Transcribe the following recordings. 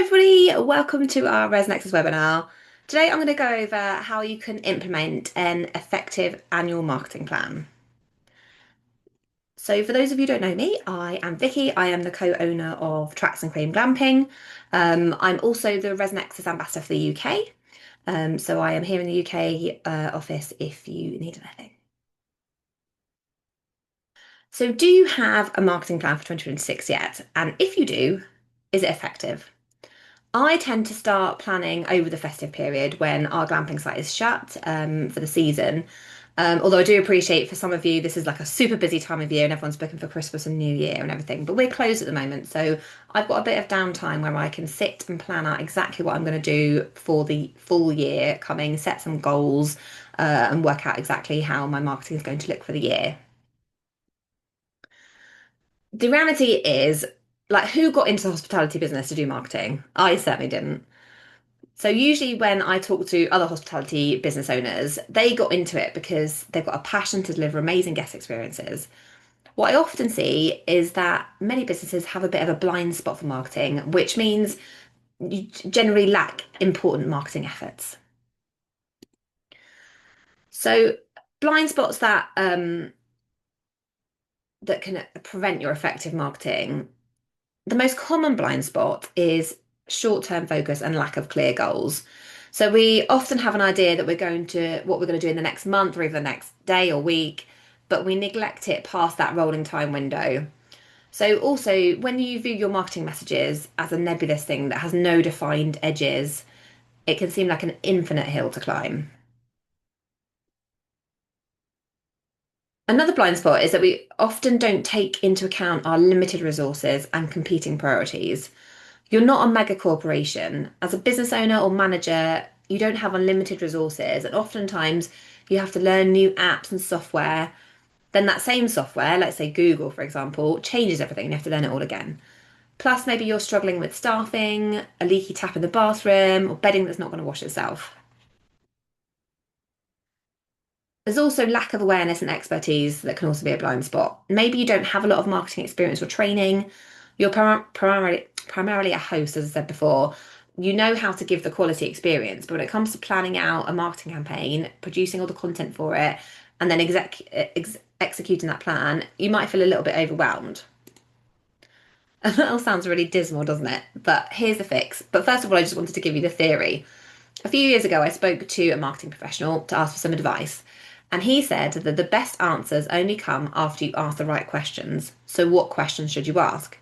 everybody, welcome to our ResNexus webinar. Today I'm going to go over how you can implement an effective annual marketing plan. So for those of you who don't know me, I am Vicky. I am the co-owner of Tracks and Claim Glamping. I'm also the ResNexus ambassador for the UK. So I am here in the UK office if you need anything. So do you have a marketing plan for 2026 yet? And if you do, is it effective? I tend to start planning over the festive period when our glamping site is shut for the season. Although I do appreciate for some of you, this is like a super busy time of year and everyone's booking for Christmas and New Year and everything. But we're closed at the moment. So I've got a bit of downtime where I can sit and plan out exactly what I'm going to do for the full year coming, set some goals, and work out exactly how my marketing is going to look for the year. The reality is, like, who got into the hospitality business to do marketing? I certainly didn't. So usually when I talk to other hospitality business owners, they got into it because they've got a passion to deliver amazing guest experiences. What I often see is that many businesses have a bit of a blind spot for marketing, which means you generally lack important marketing efforts. So blind spots that can prevent your effective marketing. The most common blind spot is short-term focus and lack of clear goals. So we often have an idea that what we're going to do in the next month or even the next day or week, but we neglect it past that rolling time window. So also when you view your marketing messages as a nebulous thing that has no defined edges, it can seem like an infinite hill to climb. Another blind spot is that we often don't take into account our limited resources and competing priorities. You're not a mega corporation. As a business owner or manager, you don't have unlimited resources, and oftentimes you have to learn new apps and software. Then that same software, let's say Google, for example, changes everything and you have to learn it all again. Plus, maybe you're struggling with staffing, a leaky tap in the bathroom, or bedding that's not going to wash itself. There's also lack of awareness and expertise that can also be a blind spot. Maybe you don't have a lot of marketing experience or training. You're primarily a host, as I said before. You know how to give the quality experience, but when it comes to planning out a marketing campaign, producing all the content for it, and then executing that plan, you might feel a little bit overwhelmed. And that all sounds really dismal, doesn't it? But here's the fix. But first of all, I just wanted to give you the theory. A few years ago, I spoke to a marketing professional to ask for some advice. And he said that the best answers only come after you ask the right questions. So, what questions should you ask?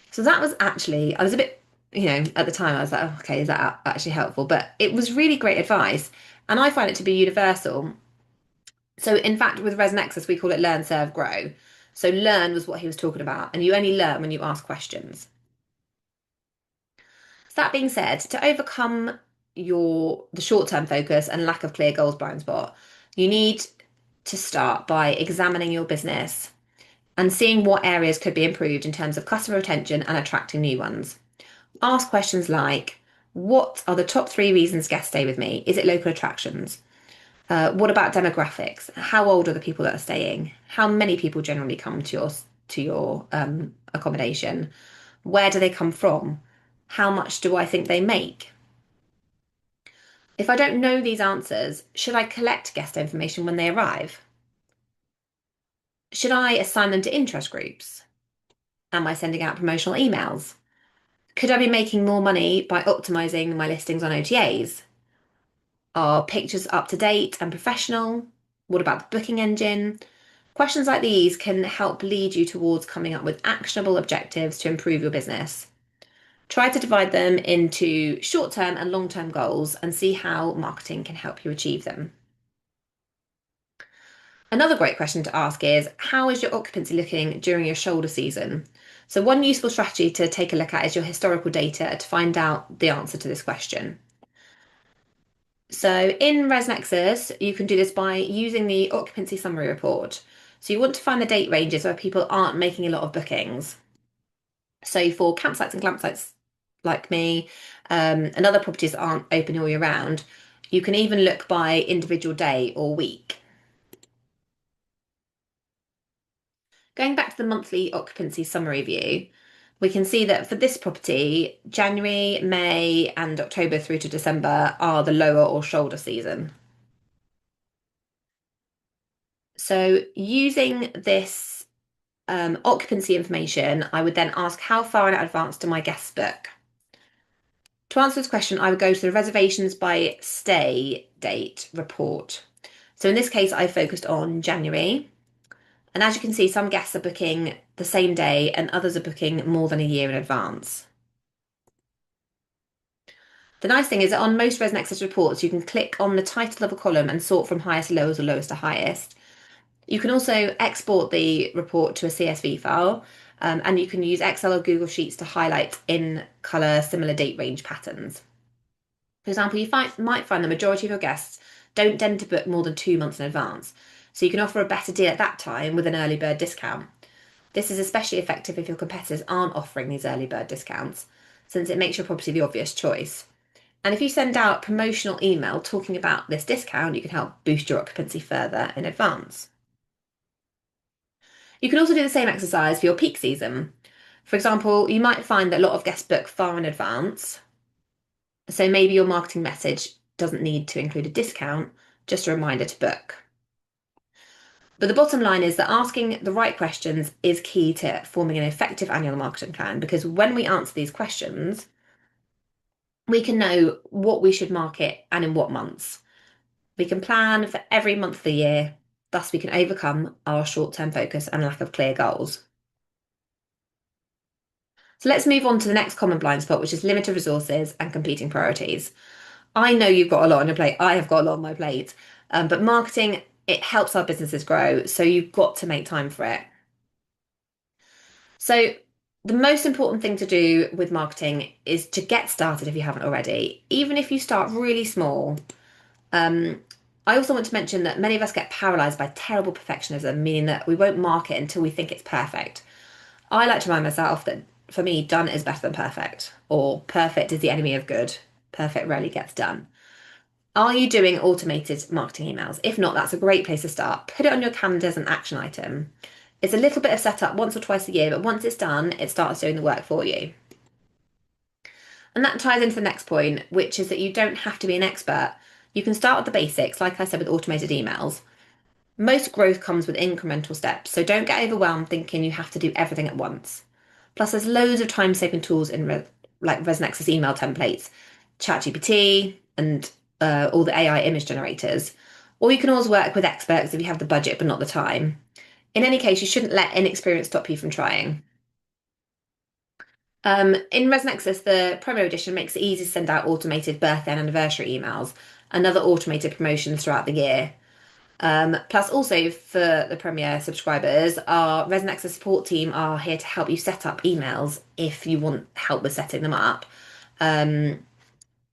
So, that was actually, I was a bit, at the time, I was like, oh, okay, is that actually helpful? But it was really great advice. And I find it to be universal. So, in fact, with ResNexus, we call it Learn, Serve, Grow. So, learn was what he was talking about. And you only learn when you ask questions. So that being said, to overcome the short-term focus and lack of clear goals blind spot, you need to start by examining your business and seeing what areas could be improved in terms of customer retention and attracting new ones. Ask questions like, what are the top three reasons guests stay with me? Is it local attractions? What about demographics? How old are the people that are staying? How many people generally come to your accommodation? Where do they come from? How much do I think they make? If I don't know these answers, should I collect guest information when they arrive? Should I assign them to interest groups? Am I sending out promotional emails? Could I be making more money by optimizing my listings on OTAs? Are pictures up to date and professional? What about the booking engine? Questions like these can help lead you towards coming up with actionable objectives to improve your business. Try to divide them into short term and long term goals and see how marketing can help you achieve them. Another great question to ask is, how is your occupancy looking during your shoulder season? So one useful strategy to take a look at is your historical data to find out the answer to this question. So in ResNexus, you can do this by using the occupancy summary report. So you want to find the date ranges where people aren't making a lot of bookings. So for campsites and glampsites like me, and other properties that aren't open all year round, you can even look by individual day or week. Going back to the monthly occupancy summary view, We can see that for this property, January, May, and October through to December are the lower or shoulder season. So using this occupancy information, I would then ask how far in advance do my guests book? To answer this question, I would go to the reservations by stay date report. So in this case, I focused on January. And as you can see, some guests are booking the same day and others are booking more than a year in advance. The nice thing is that on most ResNexus reports, you can click on the title of a column and sort from highest to lowest or lowest to highest. You can also export the report to a CSV file, and you can use Excel or Google Sheets to highlight in colour similar date range patterns. For example, might find the majority of your guests don't tend to book more than 2 months in advance, so you can offer a better deal at that time with an early bird discount. This is especially effective if your competitors aren't offering these early bird discounts, since it makes your property the obvious choice. And if you send out promotional email talking about this discount, you can help boost your occupancy further in advance. You can also do the same exercise for your peak season. For example, you might find that a lot of guests book far in advance, so maybe your marketing message doesn't need to include a discount, just a reminder to book. But the bottom line is that asking the right questions is key to forming an effective annual marketing plan because when we answer these questions, we can know what we should market and in what months. We can plan for every month of the year, thus, we can overcome our short term focus and lack of clear goals. So let's move on to the next common blind spot, which is limited resources and competing priorities. I know you've got a lot on your plate. I have got a lot on my plate. But marketing, it helps our businesses grow. So you've got to make time for it. So the most important thing to do with marketing is to get started if you haven't already. Even if you start really small. Um, I also want to mention that many of us get paralyzed by terrible perfectionism, meaning that we won't market until we think it's perfect. I like to remind myself that for me, done is better than perfect, or perfect is the enemy of good. Perfect rarely gets done. Are you doing automated marketing emails? If not, that's a great place to start. Put it on your calendar as an action item. It's a little bit of setup once or twice a year, but once it's done, it starts doing the work for you. And that ties into the next point, which is that you don't have to be an expert. You can start with the basics, like I said, with automated emails. Most growth comes with incremental steps, so don't get overwhelmed thinking you have to do everything at once. Plus, there's loads of time-saving tools in like ResNexus email templates, ChatGPT, and all the AI image generators. Or you can always work with experts if you have the budget but not the time. In any case, you shouldn't let inexperience stop you from trying. In ResNexus, the promo edition makes it easy to send out automated birthday and anniversary emails and other automated promotions throughout the year. Plus, also for the Premier subscribers, our ResNexus support team are here to help you set up emails if you want help with setting them up. Um,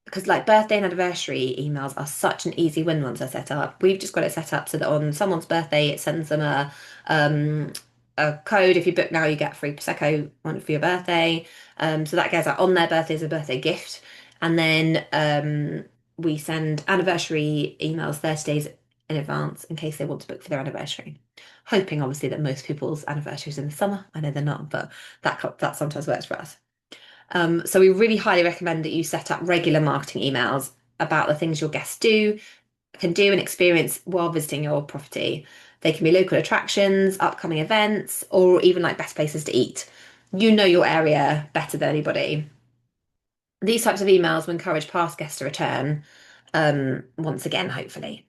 because like birthday and anniversary emails are such an easy win once they're set up. We've just got it set up so that on someone's birthday, it sends them um, a code. If you book now, you get free Prosecco one for your birthday. So that goes out on their birthday as a birthday gift. And then we send anniversary emails 30 days in advance in case they want to book for their anniversary. Hoping obviously that most people's anniversaries in the summer. I know they're not, but that sometimes works for us. So we really highly recommend that you set up regular marketing emails about the things your guests can do and experience while visiting your property. They can be local attractions, upcoming events, or even like best places to eat. You know your area better than anybody. These types of emails will encourage past guests to return, once again, hopefully.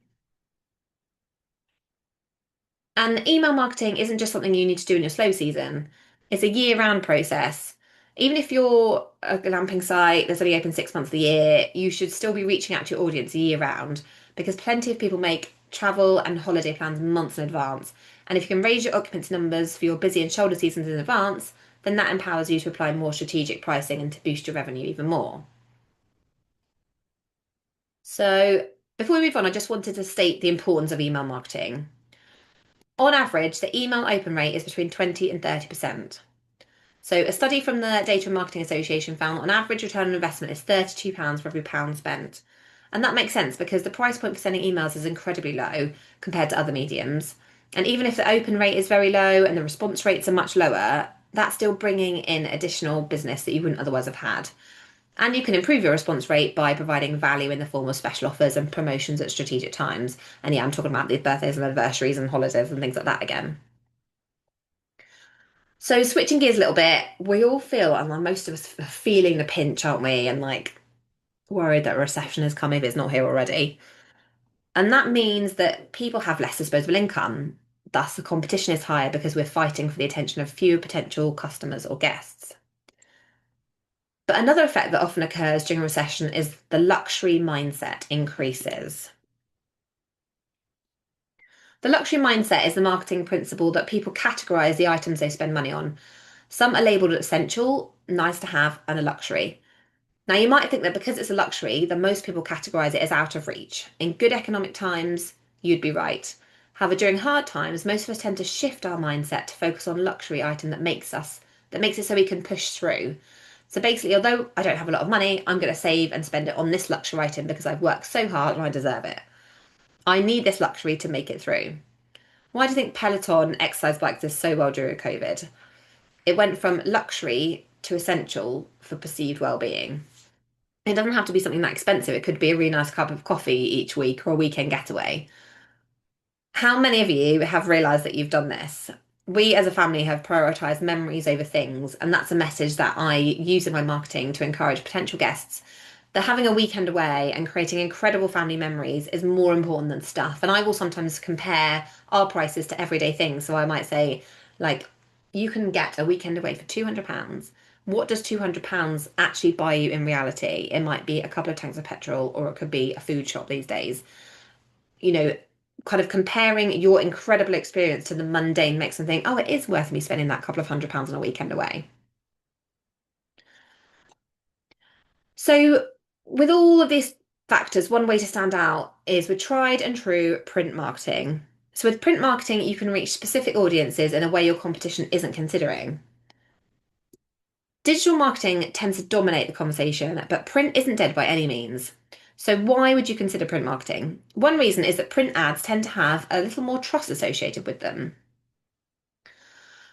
And email marketing isn't just something you need to do in your slow season. It's a year-round process. Even if you're a glamping site that's only open 6 months of the year, you should still be reaching out to your audience year round because plenty of people make travel and holiday plans months in advance. And if you can raise your occupancy numbers for your busy and shoulder seasons in advance, then that empowers you to apply more strategic pricing and to boost your revenue even more. So before we move on, I just wanted to state the importance of email marketing. On average, the email open rate is between 20 and 30%. So, a study from the Data and Marketing Association found that on average return on investment is £32 for every pound spent. And that makes sense because the price point for sending emails is incredibly low compared to other mediums. And even if the open rate is very low and the response rates are much lower, that's still bringing in additional business that you wouldn't otherwise have had. And you can improve your response rate by providing value in the form of special offers and promotions at strategic times. And yeah, I'm talking about these birthdays and anniversaries and holidays and things like that again. So switching gears a little bit, we all feel, and most of us are feeling the pinch, aren't we? And like worried that a recession has come if it's not here already. And that means that people have less disposable income. Thus, the competition is higher because we're fighting for the attention of fewer potential customers or guests. But another effect that often occurs during a recession is the luxury mindset increases. The luxury mindset is the marketing principle that people categorize the items they spend money on. Some are labeled essential, nice to have, and a luxury. Now, you might think that because it's a luxury, then most people categorize it as out of reach. In good economic times, you'd be right. However, during hard times, most of us tend to shift our mindset to focus on luxury item that makes it so we can push through. So basically, although I don't have a lot of money, I'm going to save and spend it on this luxury item because I've worked so hard and I deserve it. I need this luxury to make it through. Why do you think Peloton exercise bikes did so well during COVID? It went from luxury to essential for perceived well-being. It doesn't have to be something that expensive. It could be a really nice cup of coffee each week or a weekend getaway. How many of you have realised that you've done this? We as a family have prioritised memories over things, and that's a message that I use in my marketing to encourage potential guests that having a weekend away and creating incredible family memories is more important than stuff. And I will sometimes compare our prices to everyday things. So I might say, like, you can get a weekend away for £200. What does £200 actually buy you in reality? It might be a couple of tanks of petrol, or it could be a food shop these days. You know, kind of comparing your incredible experience to the mundane makes them think, oh, it is worth me spending that couple of £100 on a weekend away. So, with all of these factors, one way to stand out is with tried and true print marketing. So, with print marketing, you can reach specific audiences in a way your competition isn't considering. Digital marketing tends to dominate the conversation, but print isn't dead by any means. So, why would you consider print marketing? One reason is that print ads tend to have a little more trust associated with them.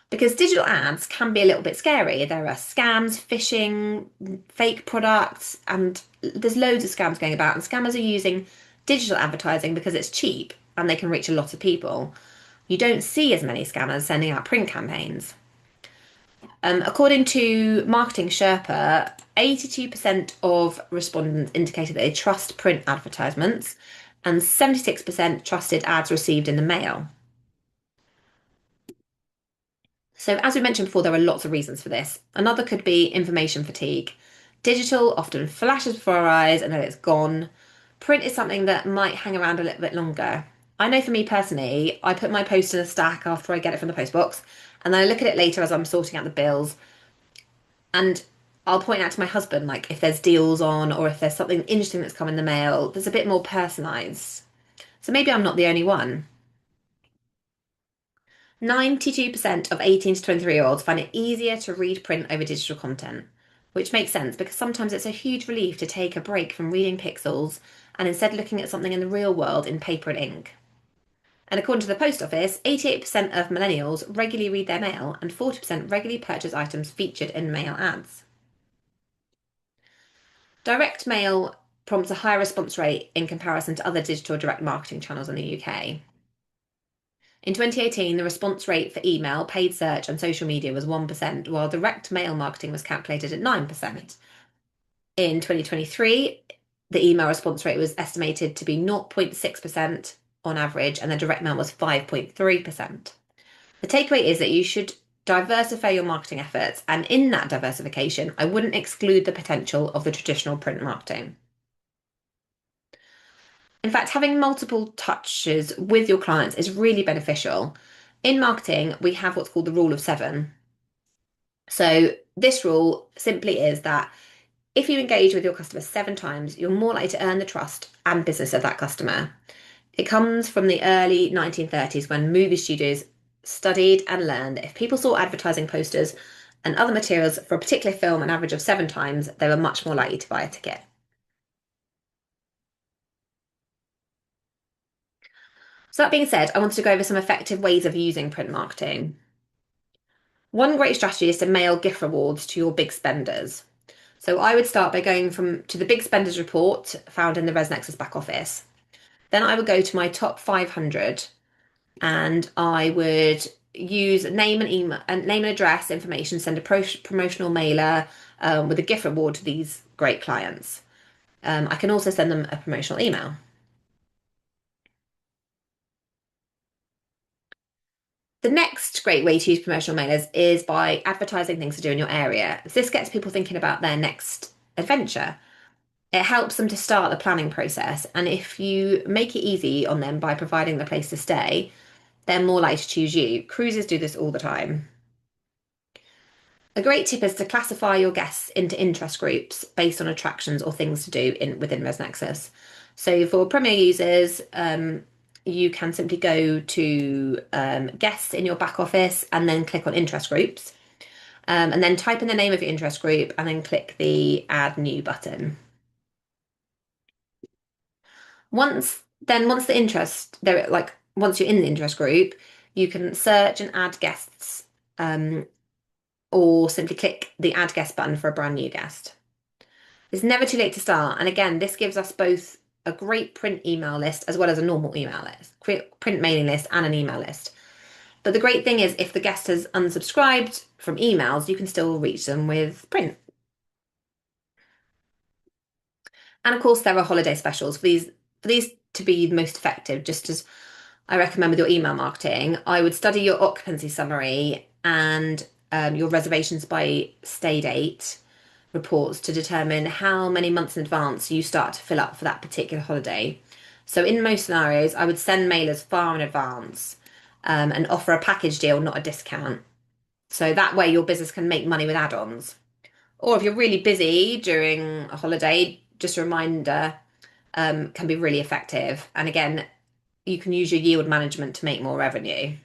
Because digital ads can be a little bit scary. There are scams, phishing, fake products, and there's loads of scams going about. And scammers are using digital advertising because it's cheap and they can reach a lot of people. You don't see as many scammers sending out print campaigns. According to Marketing Sherpa, 82% of respondents indicated that they trust print advertisements, and 76% trusted ads received in the mail. So, as we mentioned before, there are lots of reasons for this. Another could be information fatigue. Digital often flashes before our eyes and then it's gone. Print is something that might hang around a little bit longer. I know for me personally, I put my post in a stack after I get it from the post box, and then I look at it later as I'm sorting out the bills, and I'll point out to my husband, like, if there's deals on or if there's something interesting that's come in the mail, there's a bit more personalised. So maybe I'm not the only one. 92% of 18 to 23-year-olds find it easier to read print over digital content, which makes sense because sometimes it's a huge relief to take a break from reading pixels and instead looking at something in the real world in paper and ink. And according to the Post Office, 88% of millennials regularly read their mail and 40% regularly purchase items featured in mail ads. Direct mail prompts a higher response rate in comparison to other digital direct marketing channels in the UK. In 2018, the response rate for email, paid search, and social media was 1%, while direct mail marketing was calculated at 9%. In 2023, the email response rate was estimated to be 0.6% on average, and the direct mail was 5.3%. The takeaway is that you should diversify your marketing efforts, and in that diversification, I wouldn't exclude the potential of the traditional print marketing. In fact, having multiple touches with your clients is really beneficial. In marketing, we have what's called the rule of seven. So, this rule simply is that if you engage with your customer 7 times, you're more likely to earn the trust and business of that customer. It comes from the early 1930s when movie studios studied and learned that if people saw advertising posters and other materials for a particular film an average of 7 times, they were much more likely to buy a ticket. So, that being said, I wanted to go over some effective ways of using print marketing. One great strategy is to mail gift rewards to your big spenders. So I would start by going from to the big spenders report found in the ResNexus back office. Then I would go to my top 500 and I would use name and email and name and address information, send a promotional mailer with a gift reward to these great clients. I can also send them a promotional email. The next great way to use promotional mailers is by advertising things to do in your area. This gets people thinking about their next adventure. It helps them to start the planning process. And if you make it easy on them by providing the place to stay, they're more likely to choose you. Cruises do this all the time. A great tip is to classify your guests into interest groups based on attractions or things to do within ResNexus. So for Premier users, you can simply go to guests in your back office and then click on interest groups, and then type in the name of your interest group and then click the add new button. Once the interest there, like once you're in the interest group, you can search and add guests, or simply click the add guest button for a brand new guest. It's never too late to start. And again, this gives us both a great print email list as well as a normal email list, print mailing list and an email list. But the great thing is if the guest has unsubscribed from emails, you can still reach them with print. And of course, there are holiday specials for these to be most effective, just as I recommend with your email marketing. I would study your occupancy summary and your reservations by stay date reports to determine how many months in advance you start to fill up for that particular holiday. So in most scenarios, I would send mailers far in advance, and offer a package deal, not a discount. So that way your business can make money with add-ons. Or if you're really busy during a holiday, just a reminder can be really effective. And again, you can use your yield management to make more revenue.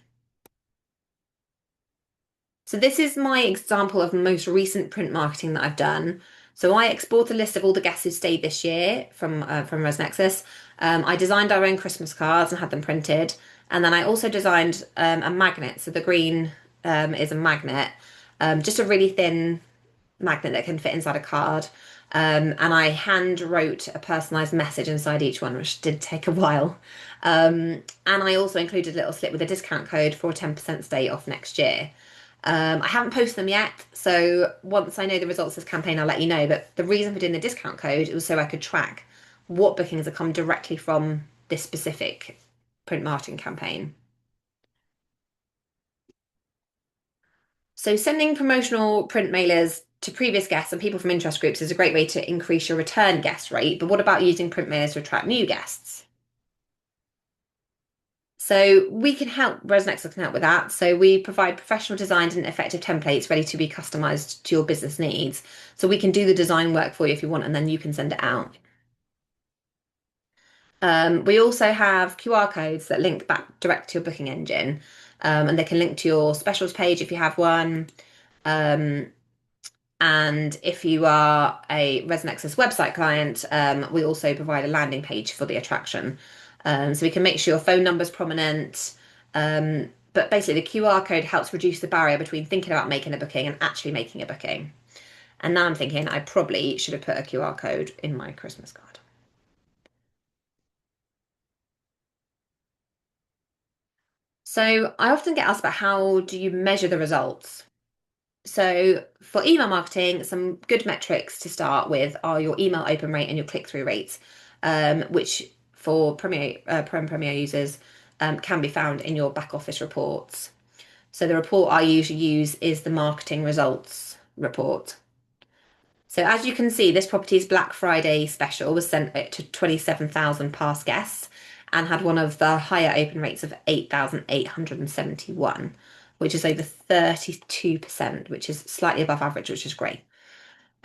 So this is my example of most recent print marketing that I've done. So I export a list of all the guests who stayed this year from ResNexus. I designed our own Christmas cards and had them printed, and then I also designed a magnet. So the green is a magnet, just a really thin magnet that can fit inside a card. And I hand wrote a personalised message inside each one, which did take a while. And I also included a little slip with a discount code for a 10% stay off next year. I haven't posted them yet, so once I know the results of this campaign, I'll let you know. But the reason for doing the discount code was so I could track what bookings have come directly from this specific print marketing campaign. So sending promotional print mailers to previous guests and people from interest groups is a great way to increase your return guest rate. But what about using print mailers to attract new guests? So we can help, ResNexus can help with that. So we provide professional designed and effective templates ready to be customized to your business needs. So we can do the design work for you if you want, and then you can send it out. We also have QR codes that link back direct to your booking engine, and they can link to your specials page if you have one. Um, and if you are a ResNexus website client, we also provide a landing page for the attraction. So we can make sure your phone number is prominent. But basically, the QR code helps reduce the barrier between thinking about making a booking and actually making a booking. And now I'm thinking I probably should have put a QR code in my Christmas card. So I often get asked about how do you measure the results? So for email marketing, some good metrics to start with are your email open rate and your click-through rates, which for Premier users can be found in your back office reports. So the report I usually use is the marketing results report. So as you can see, this property's Black Friday special was sent to 27,000 past guests and had one of the higher open rates of 8,871, which is over 32%, which is slightly above average, which is great.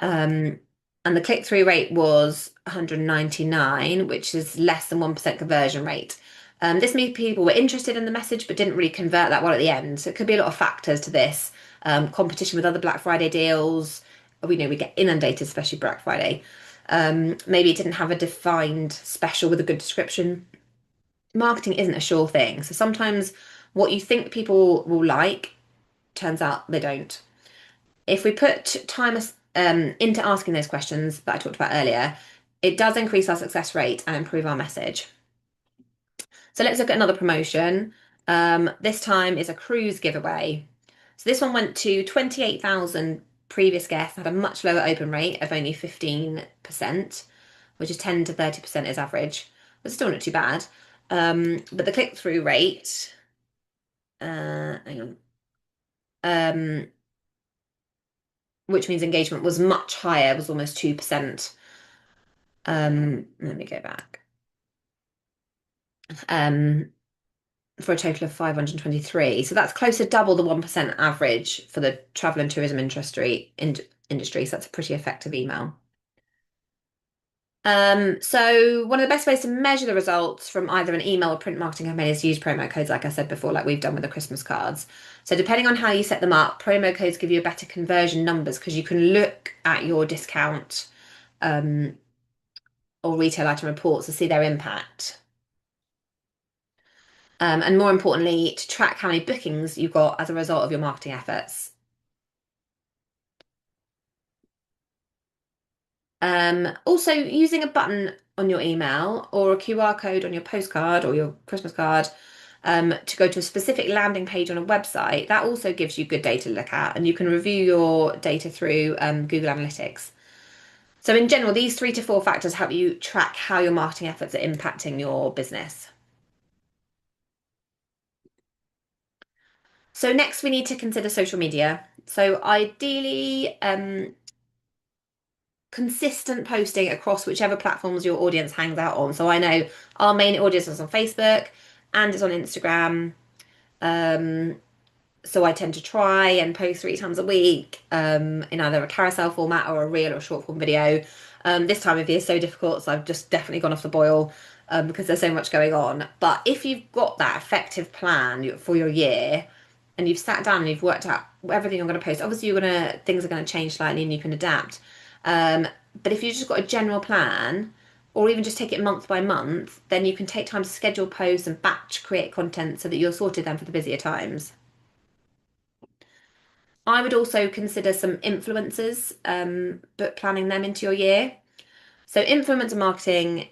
Um, and the click-through rate was 199, which is less than 1% conversion rate. This means people were interested in the message but didn't really convert that well at the end. So it could be a lot of factors to this. Competition with other Black Friday deals. We know we get inundated, especially Black Friday. Maybe it didn't have a defined special with a good description. Marketing isn't a sure thing. So sometimes what you think people will like Turns out they don't. If we put time into asking those questions that I talked about earlier, it does increase our success rate and improve our message. So let's look at another promotion. This time is a cruise giveaway. So this one went to 28,000 previous guests, had a much lower open rate of only 15%, which is 10 to 30% is average, but still not too bad. But the click-through rate, hang on, um, which means engagement was much higher, was almost 2%. Let me go back. Um, for a total of 523. So that's close to double the 1% average for the travel and tourism industry. So that's a pretty effective email. So one of the best ways to measure the results from either an email or print marketing campaign is to use promo codes, like I said before, like we've done with the Christmas cards. So depending on how you set them up, promo codes give you a better conversion numbers because you can look at your discount um, or retail item reports to see their impact. And more importantly, to track how many bookings you've got as a result of your marketing efforts. Also, using a button on your email or a QR code on your postcard or your Christmas card to go to a specific landing page on a website, that also gives you good data to look at, and you can review your data through Google Analytics. So, in general, these 3 to 4 factors help you track how your marketing efforts are impacting your business. So, next, we need to consider social media. So, ideally, consistent posting across whichever platforms your audience hangs out on. So I know our main audience is on Facebook and is on Instagram. Um, so I tend to try and post 3 times a week in either a carousel format or a reel or short form video. This time of year is so difficult, so I've just definitely gone off the boil because there's so much going on. But if you've got that effective plan for your year and you've sat down and you've worked out everything you're going to post, obviously things are going to change slightly and you can adapt. Um, but if you've just got a general plan, or even just take it month by month, then you can take time to schedule posts and batch create content so that you're sorted then for the busier times. I would also consider some influencers, but planning them into your year. So influencer marketing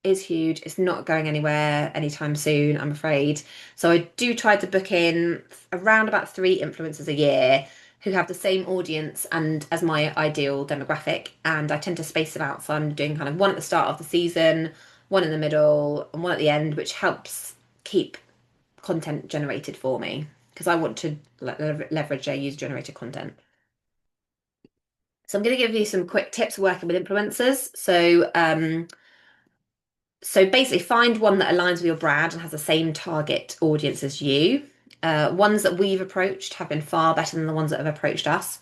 is huge. It's not going anywhere anytime soon, I'm afraid. So I do try to book in around about 3 influencers a year who have the same audience and as my ideal demographic. And I tend to space them out. So I'm doing kind of one at the start of the season, one in the middle, and one at the end, which helps keep content generated for me because I want to leverage their user generated content. So I'm going to give you some quick tips working with influencers. So basically find one that aligns with your brand and has the same target audience as you. Ones that we've approached have been far better than the ones that have approached us.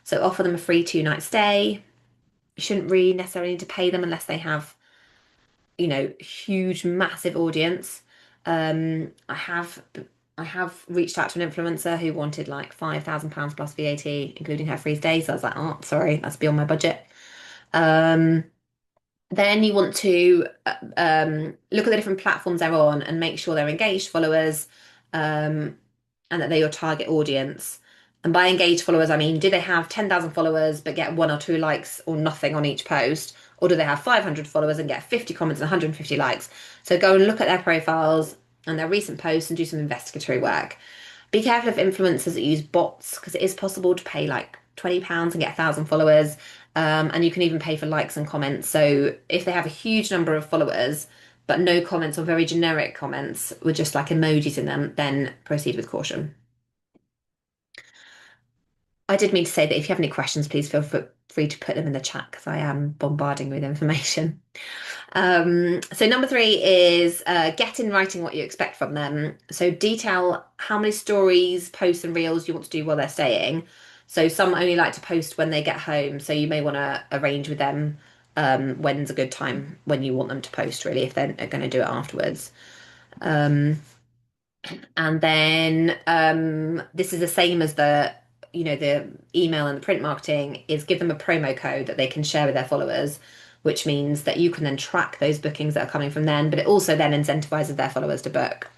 So offer them a free 2 night stay. You shouldn't really necessarily need to pay them unless they have, huge, massive audience. I have reached out to an influencer who wanted like £5,000 plus VAT, including her free stay. So I was like, oh, sorry, that's beyond my budget. Um, then you want to look at the different platforms they're on and make sure they're engaged followers um, and that they're your target audience. And by engaged followers, I mean, do they have 10,000 followers but get 1 or 2 likes or nothing on each post? Or do they have 500 followers and get 50 comments and 150 likes? So go and look at their profiles and their recent posts and do some investigatory work. Be careful of influencers that use bots because it is possible to pay like £20 and get 1,000 followers. And you can even pay for likes and comments. So if they have a huge number of followers, but no comments or very generic comments with just like emojis in them, then proceed with caution. I did mean to say that if you have any questions, please feel free to put them in the chat because I am bombarding with information. So number 3 is get in writing what you expect from them. So detail how many stories, posts, and reels you want to do while they're staying. So some only like to post when they get home. So you may want to arrange with them when's a good time when you want them to post, really, if they're going to do it afterwards. And then this is the same as the email and the print marketing is give them a promo code that they can share with their followers, which means that you can then track those bookings that are coming from them, but it also then incentivizes their followers to book.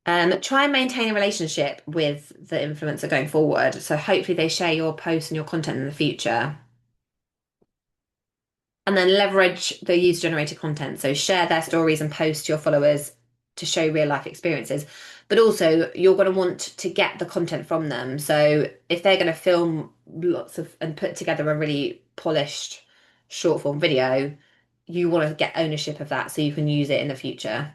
Try and maintain a relationship with the influencer going forward. So hopefully they share your posts and your content in the future. And then leverage the user generated content. So share their stories and post to your followers to show real life experiences. But also, you're going to want to get the content from them. So if they're going to film lots of and put together a really polished short form video, you want to get ownership of that so you can use it in the future.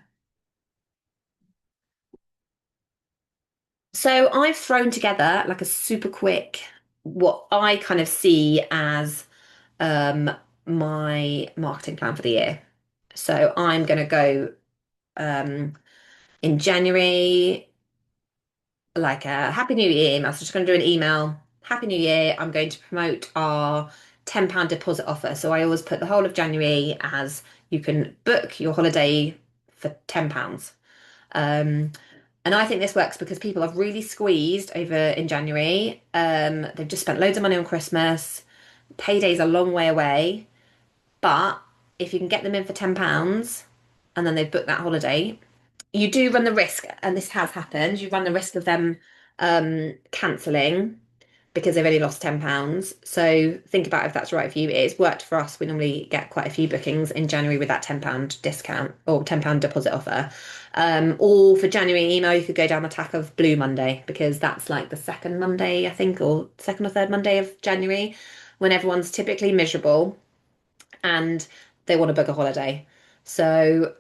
So I've thrown together like a super quick, what I kind of see as um, my marketing plan for the year. So I'm going to go um, in January, like a Happy New Year email. So just going to do an email. Happy New Year. I'm going to promote our £10 deposit offer. So I always put the whole of January as you can book your holiday for £10. Um, and I think this works because people are really squeezed over in January. They've just spent loads of money on Christmas. Payday's a long way away. But if you can get them in for £10 and then they've booked that holiday, you do run the risk, and this has happened, you run the risk of them cancelling because they've only lost £10. So think about if that's right for you. It's worked for us. We normally get quite a few bookings in January with that £10 discount or £10 deposit offer. Or for January email, you could go down the tack of Blue Monday because that's like the second Monday, I think, or second or third Monday of January when everyone's typically miserable and they want to book a holiday. So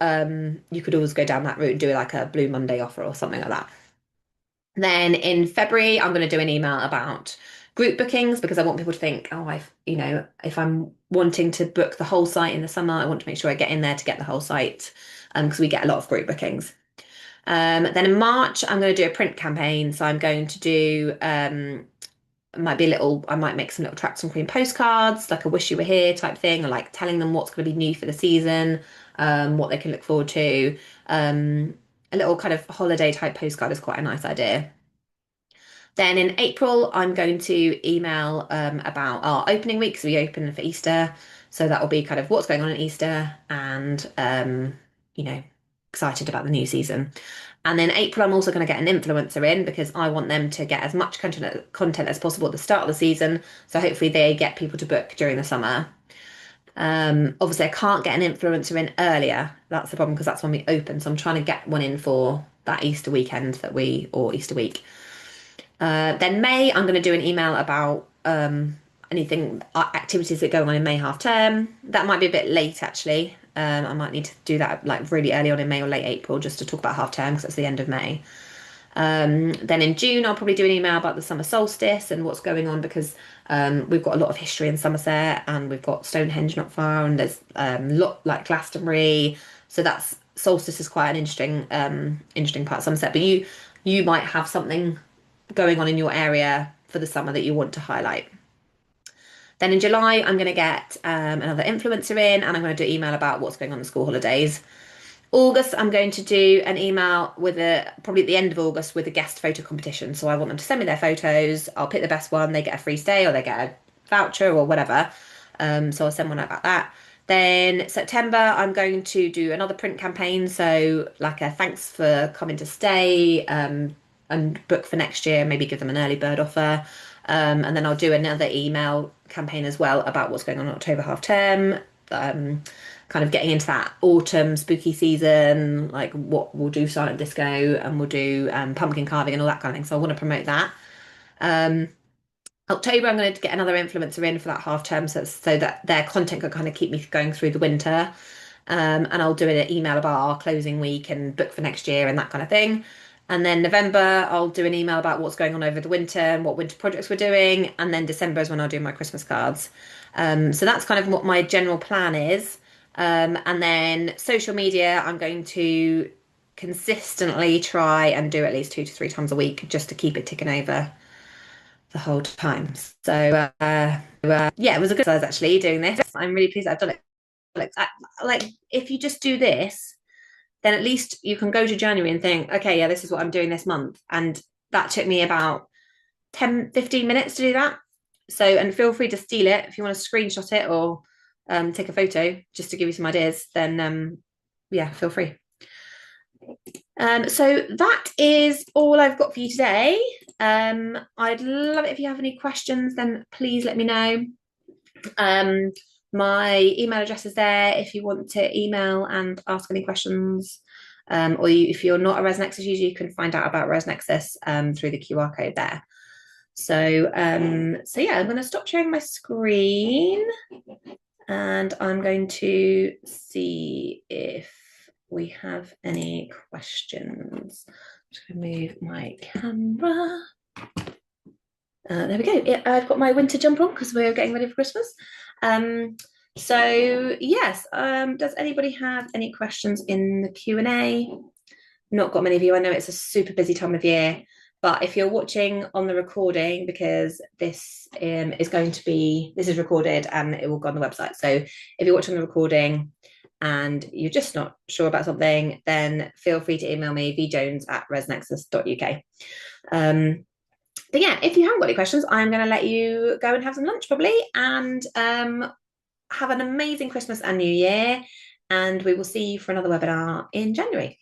you could always go down that route and do like a Blue Monday offer or something like that. Then in February, I'm going to do an email about group bookings because I want people to think, oh, if I'm wanting to book the whole site in the summer, I want to make sure I get in there to get the whole site because we get a lot of group bookings. Then in March, I'm going to do a print campaign. So I'm going to do might be a little, I might make some little tracks and cream postcards, like a wish you were here type thing, or like telling them what's going to be new for the season, what they can look forward to. A little kind of holiday type postcard is quite a nice idea. Then in April, I'm going to email about our opening week. So we open for Easter. So that will be kind of what's going on in Easter and, you know, excited about the new season. And then April, I'm also going to get an influencer in because I want them to get as much content as possible at the start of the season. So hopefully they get people to book during the summer. Obviously, I can't get an influencer in earlier. That's the problem because that's when we open. So I'm trying to get one in for that Easter weekend or Easter week. Then May, I'm going to do an email about anything activities that go on in May half term. That might be a bit late actually. I might need to do that like really early on in May or late April just to talk about half term because that's the end of May. Then in June, I'll probably do an email about the summer solstice and what's going on because we've got a lot of history in Somerset and we've got Stonehenge not far and there's lot like Glastonbury. So that's solstice is quite an interesting part of Somerset. But you might have something going on in your area for the summer that you want to highlight. Then in July, I'm going to get another influencer in and I'm going to do email about what's going on in school holidays. August, I'm going to do an email with probably at the end of August with a guest photo competition. So I want them to send me their photos. I'll pick the best one. They get a free stay or they get a voucher or whatever. So I'll send one out about that. Then September, I'm going to do another print campaign. So like a thanks for coming to stay and book for next year. Maybe give them an early bird offer. And then I'll do another email campaign as well about what's going on in October half term. Kind of getting into that autumn spooky season, like what we'll do silent disco and we'll do pumpkin carving and all that kind of thing. So I want to promote that. Um, October, I'm going to get another influencer in for that half term so that their content can kind of keep me going through the winter. And I'll do an email about our closing week and book for next year and that kind of thing. And then November, I'll do an email about what's going on over the winter and what winter projects we're doing. And then December is when I'll do my Christmas cards. So that's kind of what my general plan is. And then social media, I'm going to consistently try and do at least 2 to 3 times a week just to keep it ticking over the whole time. So yeah, it was a good exercise actually doing this. I'm really pleased I've done it. Like if you just do this, then at least you can go to January and think, okay, yeah, this is what I'm doing this month. And that took me about 10, 15 minutes to do that. So, and feel free to steal it if you want to screenshot it or take a photo just to give you some ideas, then yeah, feel free. So that is all I've got for you today. I'd love it if you have any questions, then please let me know. Um, my email address is there if you want to email and ask any questions. If you're not a ResNexus user, you can find out about ResNexus through the QR code there. So yeah, I'm going to stop sharing my screen and I'm going to see if we have any questions. I'm just going to move my camera. There we go. Yeah, I've got my winter jumper on because we're getting ready for Christmas. So yes, does anybody have any questions in the Q&A? Not got many of you. I know it's a super busy time of year, but if you're watching on the recording, because this this is recorded and it will go on the website. So if you're watching the recording and you're just not sure about something, then feel free to email me, vjones@resnexus.uk. But yeah, if you haven't got any questions, I'm going to let you go and have some lunch probably, and have an amazing Christmas and New Year. And we will see you for another webinar in January.